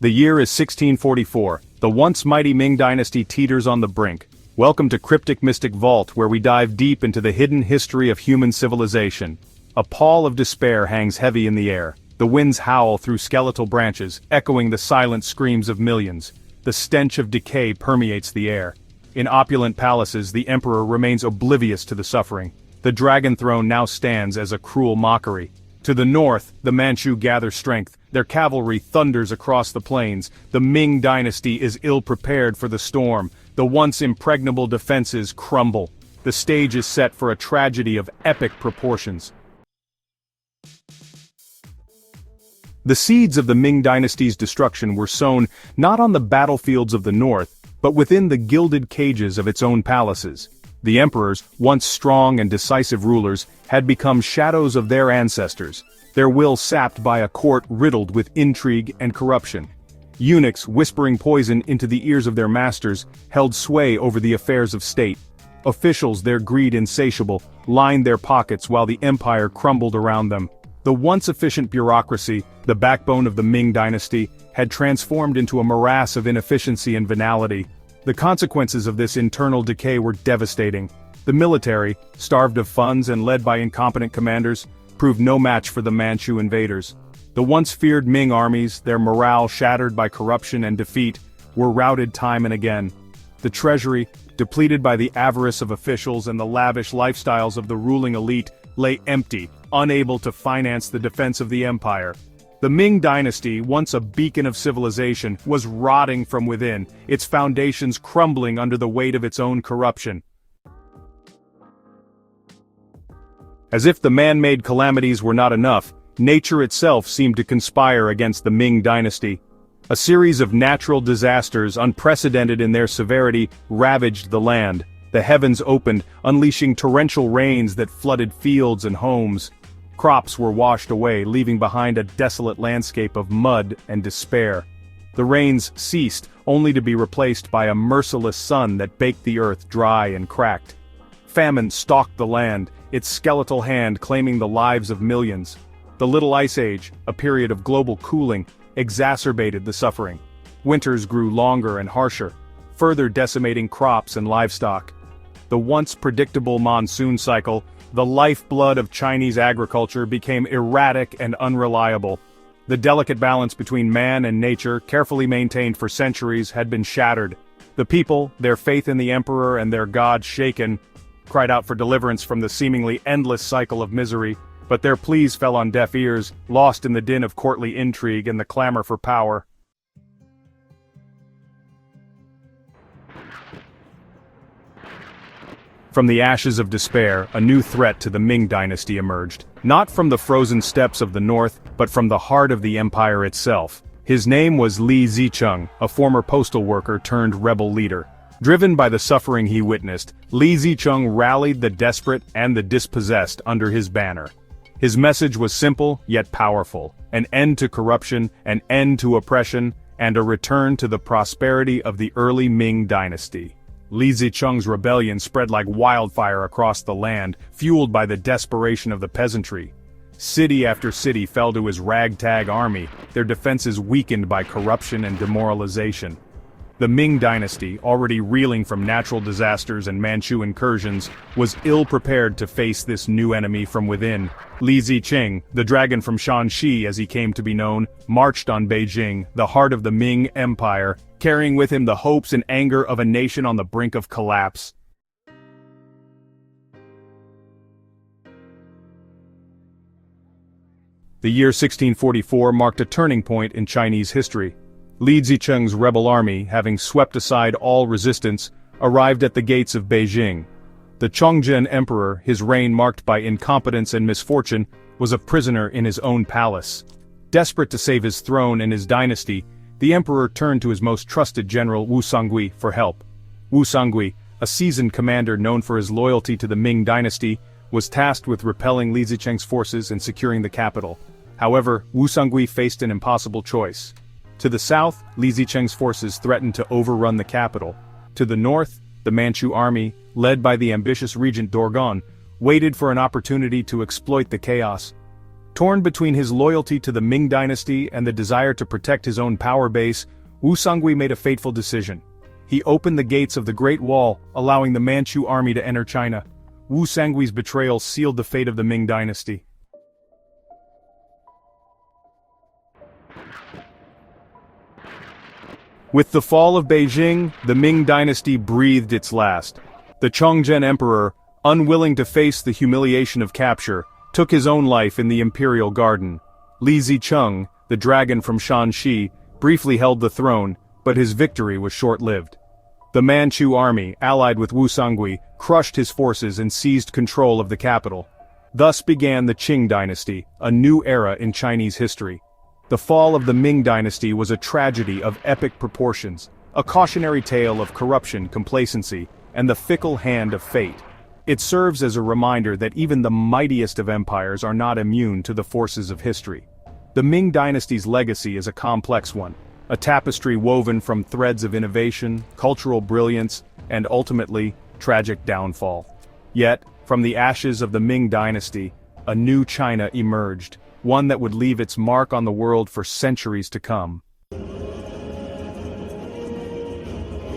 The year is 1644. The once mighty Ming Dynasty teeters on the brink. Welcome to Cryptic Mystic Vault, where we dive deep into the hidden history of human civilization. A pall of despair hangs heavy in the air. The winds howl through skeletal branches, echoing the silent screams of millions. The stench of decay permeates the air. In opulent palaces, the emperor remains oblivious to the suffering. The dragon throne now stands as a cruel mockery. To the north, the Manchu gather strength. Their cavalry thunders across the plains. The Ming Dynasty is ill-prepared for the storm. The once impregnable defenses crumble. The stage is set for a tragedy of epic proportions. The seeds of the Ming Dynasty's destruction were sown not on the battlefields of the north, but within the gilded cages of its own palaces. The emperors, once strong and decisive rulers, had become shadows of their ancestors, their will sapped by a court riddled with intrigue and corruption. Eunuchs, whispering poison into the ears of their masters, held sway over the affairs of state. Officials, their greed insatiable, lined their pockets while the empire crumbled around them. The once efficient bureaucracy, the backbone of the Ming Dynasty, had transformed into a morass of inefficiency and venality. The consequences of this internal decay were devastating. The military, starved of funds and led by incompetent commanders, proved no match for the Manchu invaders. The once feared Ming armies, their morale shattered by corruption and defeat, were routed time and again. The treasury, depleted by the avarice of officials and the lavish lifestyles of the ruling elite, lay empty, unable to finance the defense of the empire. The Ming Dynasty, once a beacon of civilization, was rotting from within, its foundations crumbling under the weight of its own corruption. As if the man-made calamities were not enough, nature itself seemed to conspire against the Ming Dynasty. A series of natural disasters, unprecedented in their severity, ravaged the land. The heavens opened, unleashing torrential rains that flooded fields and homes. Crops were washed away, leaving behind a desolate landscape of mud and despair. The rains ceased, only to be replaced by a merciless sun that baked the earth dry and cracked. Famine stalked the land, its skeletal hand claiming the lives of millions. The Little Ice Age, a period of global cooling, exacerbated the suffering. Winters grew longer and harsher, further decimating crops and livestock. The once predictable monsoon cycle, the lifeblood of Chinese agriculture, became erratic and unreliable. The delicate balance between man and nature, carefully maintained for centuries, had been shattered. The people, their faith in the emperor and their god shaken, cried out for deliverance from the seemingly endless cycle of misery, but their pleas fell on deaf ears, lost in the din of courtly intrigue and the clamor for power. From the ashes of despair, a new threat to the Ming Dynasty emerged. Not from the frozen steppes of the north, but from the heart of the empire itself. His name was Li Zicheng, a former postal worker turned rebel leader. Driven by the suffering he witnessed, Li Zicheng rallied the desperate and the dispossessed under his banner. His message was simple, yet powerful: an end to corruption, an end to oppression, and a return to the prosperity of the early Ming Dynasty. Li Zicheng's rebellion spread like wildfire across the land, fueled by the desperation of the peasantry. City after city fell to his ragtag army, their defenses weakened by corruption and demoralization. The Ming Dynasty, already reeling from natural disasters and Manchu incursions, was ill-prepared to face this new enemy from within. Li Zicheng, the dragon from Shanxi as he came to be known, marched on Beijing, the heart of the Ming Empire, carrying with him the hopes and anger of a nation on the brink of collapse. The year 1644 marked a turning point in Chinese history. Li Zicheng's rebel army, having swept aside all resistance, arrived at the gates of Beijing. The Chongzhen emperor, his reign marked by incompetence and misfortune, was a prisoner in his own palace. Desperate to save his throne and his dynasty, the emperor turned to his most trusted general Wu Songui for help. Wu Songui, a seasoned commander known for his loyalty to the Ming Dynasty, was tasked with repelling Li Zicheng's forces and securing the capital. However, Wu Songui faced an impossible choice. To the south, Li Zicheng's forces threatened to overrun the capital. To the north, the Manchu army, led by the ambitious regent Dorgon, waited for an opportunity to exploit the chaos. Torn between his loyalty to the Ming Dynasty and the desire to protect his own power base, Wu Songui made a fateful decision. He opened the gates of the Great Wall, allowing the Manchu army to enter China. Wu Songui's betrayal sealed the fate of the Ming Dynasty. With the fall of Beijing, the Ming Dynasty breathed its last. The Chongzhen Emperor, unwilling to face the humiliation of capture, took his own life in the imperial garden. Li Zicheng, the dragon from Shanxi, briefly held the throne, but his victory was short-lived. The Manchu army, allied with Wu Songui, crushed his forces and seized control of the capital. Thus began the Qing dynasty, a new era in Chinese history. The fall of the Ming Dynasty was a tragedy of epic proportions, a cautionary tale of corruption, complacency, and the fickle hand of fate. It serves as a reminder that even the mightiest of empires are not immune to the forces of history. The Ming Dynasty's legacy is a complex one, a tapestry woven from threads of innovation, cultural brilliance, and ultimately, tragic downfall. Yet, from the ashes of the Ming Dynasty, a new China emerged, one that would leave its mark on the world for centuries to come.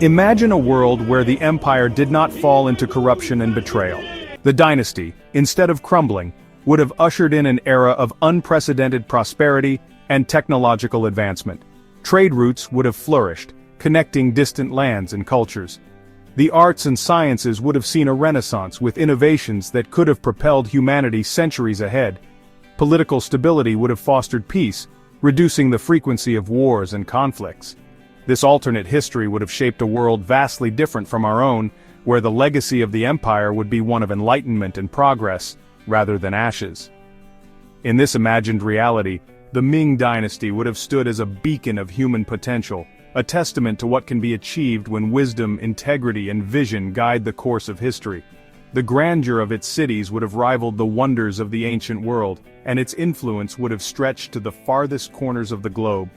Imagine a world where the empire did not fall into corruption and betrayal. The dynasty, instead of crumbling, would have ushered in an era of unprecedented prosperity and technological advancement. Trade routes would have flourished, connecting distant lands and cultures. The arts and sciences would have seen a renaissance with innovations that could have propelled humanity centuries ahead. Political stability would have fostered peace, reducing the frequency of wars and conflicts. This alternate history would have shaped a world vastly different from our own, where the legacy of the empire would be one of enlightenment and progress, rather than ashes. In this imagined reality, the Ming Dynasty would have stood as a beacon of human potential, a testament to what can be achieved when wisdom, integrity, and vision guide the course of history. The grandeur of its cities would have rivaled the wonders of the ancient world, and its influence would have stretched to the farthest corners of the globe.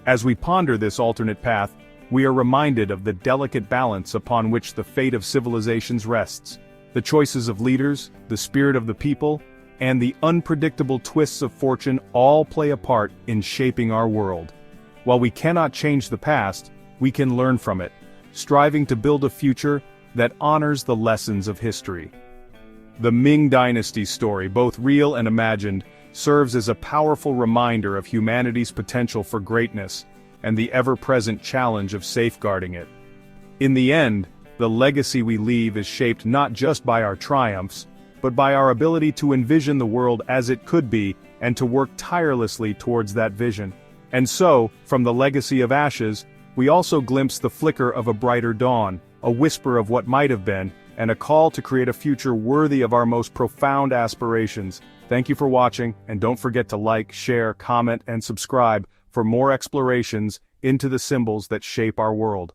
As we ponder this alternate path, we are reminded of the delicate balance upon which the fate of civilizations rests. The choices of leaders, the spirit of the people, and the unpredictable twists of fortune all play a part in shaping our world. While we cannot change the past, we can learn from it, striving to build a future that honors the lessons of history. The Ming Dynasty's story, both real and imagined, serves as a powerful reminder of humanity's potential for greatness and the ever-present challenge of safeguarding it. In the end, the legacy we leave is shaped not just by our triumphs, but by our ability to envision the world as it could be and to work tirelessly towards that vision. And so, from the legacy of ashes, we also glimpse the flicker of a brighter dawn, a whisper of what might have been, and a call to create a future worthy of our most profound aspirations. Thank you for watching, and don't forget to like, share, comment, and subscribe for more explorations into the symbols that shape our world.